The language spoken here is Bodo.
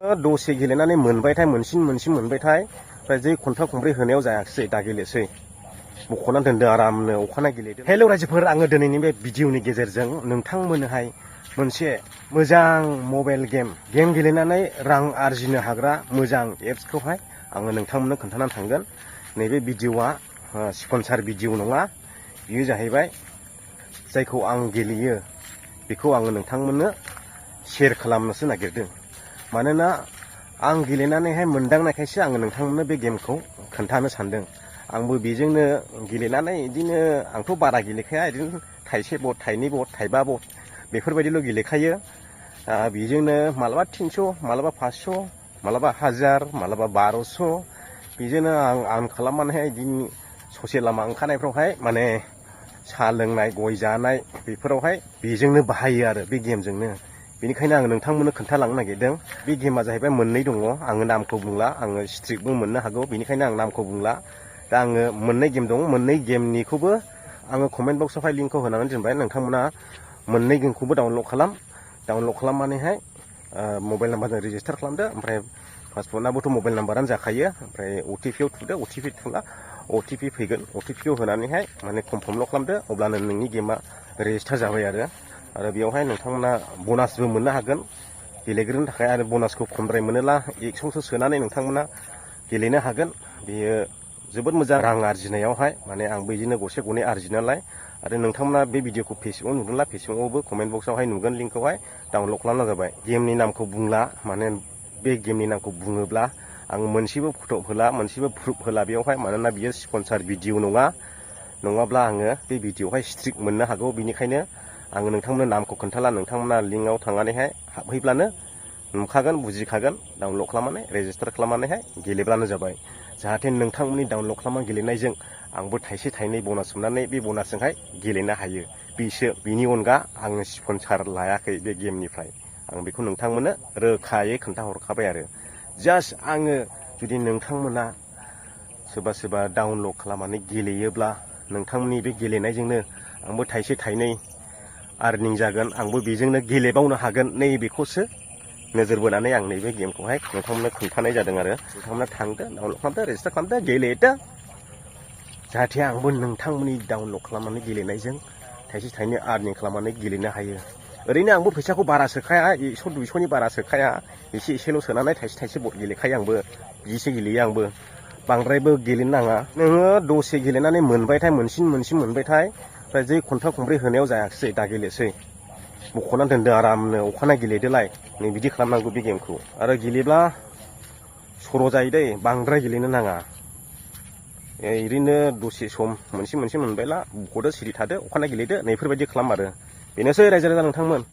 दसे गेलेनानै मोनबायथाय मोनसिन मोनबायथाय ओमफ्राय जै खन्था खंब्रै होनायाव जायाखिसै दा गेलेसै बख'नानै दोनदों आरामनो अखानायै गेलेदों। हेल' रायजोफोर, आङो दिनैनि बे भिडिअनि गेजेरजों नोंथांमोननोहाय मोनसे मोजां मबाइल गेम गेलेनानै रां आरजिनो हाग्रा मोजां एप्सखौहाय आङो नोंथांमोननो खोन्थानानै थांगोन। नैबे भिडिअआ स्पन्सार भिडिअ नङा, बेयो जाहैबाय जायखौ आं गेलेयो बेखौ आङो नोंथांमोननो शेयार खालामनोसो नागिरदों। मानोना आं गेलेनानैहाय मोनदांनायखायसो आङो नोंथांमोननो बे गेमखौ खोन्थानो सानदों। आंबो बेजोंनो गेलेनानै बिदिनो आंथ' बारा गेलेखाया, बिदिनो थाइसे बट, थाइनै बट, थाइबा बट बेफोरबायदिल' गेलेखायो। बेजोंनो मालाबा 300, मालाबा 500, मालाबा 1000, मालाबा 1200 बेजोंनो आं आर्न खालामनानैहाय बिदिनो ससे लामा ओंखारनायफ्रावहाय माने साहा लोंनाय, गय जानाय बेफोरावहाय बेजोंनो बाहायो आरो बे गेमजोंनो। बेनिखायनो आङो नोंथांमोननो खोन्थालांनो नागिरदों। बे गेमा जाहैबाय मोननै दङ, आङो नामखौ बुंला, आङो स्ट्रिकबो मोननो हागौ, बेनिखायनो आं नामखौ बुंला। दा आङो मोननै गेम दं, मोननै गेमनिखौबो आङो कमेन्ट बक्सआवहाय लिंकखौ होनानै दोनबाय। नोंथांमोना मोननै गेमखौबो डाउनलड खालामनानैहाय मबाइल नाम्बारजों रेजिस्टार खालामदो। ओमफ्राय पासवर्डआबोथ' मबाइल नाम्बारानो जाखायो। ओमफ्राय अटिपिआव थुदो, अटिपि थुला अटिपि फैगोन, अटिपिखौ होनानैहाय माने कनफार्मल' खालामदो, अब्लानो नोंनि गेमा रेजिस्टार जाबाय आरो बेयावहाय नोंथांमोना बनासबो मोननो हागोन गेलेग्रोनो थाखाय। आरो बनासखौ खमद्राय मोनोला 100सो सोनानै नोंथांमोना गेलेनो हागोन। बेयो जोबोद मोजां रां आरजिनायावहाय, माने आंबो बिदिनो गरसे गरनै आरजियो नालाय। आरो नोंथांमोना बे भिडिअखौ फेसबुकाव नुदोंब्ला फेसबुकावबो कमेन्ट बक्सआवहाय नुगोन लिंकखौहाय, डाउनलड खालामना जाबाय। गेमनि नामखौ बुंला, माने बे गेमनि नामखौ बुङोब्ला आं मोनसेबो फट' होला, मोनसेबो प्रुफ होला बेयावहाय, मानोना बियो स्पन्सार भिडिअ नङा। नङाब्ला आङो बे भिडिअआवहाय स्ट्रिक मोननो हागौ। बेनिखायनो आङो नोंथांमोननो नामखौ खोन्थाला, नोंथांमोना लिंकआव थांनानैहाय हाबहैब्लानो नुखागोन, बुजिखागोन। डाउनलड खालामनानै रेजिस्टार खालामनानैहाय गेलेब्लानो जाबाय। जाहाथे नोंथांमोननि डाउनलड खालामनानै गेलेनायजों आंबो थाइसे थाइनै बनास मोननानै बे बनासजोंहाय गेलेनो हायो। बिनि अनगा आङो स्पन्सार लायाखै बे गेमनिफ्राय। आं बेखौ नोंथांमोननो रोखायै खोन्थाहरखाबाय आरो। जास्ट आङो जुदि नोंथांमोना सोरबा डाउनलड खालामनानै गेलेयोब्ला नोंथांमोननि बे गेलेनायजोंनो आंबो थाइसे थाइनै आर्निं जागोन, आंबो बेजोंनो गेलेबावनो हागोन, नैबेखौसो नोजोर बोनानै आं नैबे गेमखौहाय नोंथांमोननो खोन्थानाय जादों आरो। नोंथांमोना थांदो, डाउनलड खालामदो, रेजिस्टार खालामदो, गेलेदो। जाहाथे आंबो नोंथांमोननि डाउनलड खालामनानै गेलेनायजों थाइसे थाइनै आर्निं खालामनानै गेलेनो हायो। ओरैनो आंबो फैसाखौ बारा सोखाया, 100 200नि बारा सोखाया, एसेल' सोनानै थाइसे थाइसे बट गेलेखायो आंबो, बिदिसो गेलेयो आंबो। बांद्रायबो गेलेनो नाङा। नोङो दसे गेलेनानै मोनबायथाय मोनसिन मोनबायथाय ओमफ्राय जै खन्था खंब्रै होनायाव जायाखिसै दा गेलेसै बख'नानै दोनदो आरामनो अखानायै गेलेदोलाय। नै बिदि खालामनांगौ बे गेमखौ। आरो गेलेब्ला सर' जायो दै, बांद्राय गेलेनो नाङा। ओरैनो दसे सम मोनसे मोनबायला बख'दो, सिरि थादो, अखानायै गेलेदो, नैफोरबायदि खालाम आरो। बेनोसै रायजो राजा नोंथांमोन।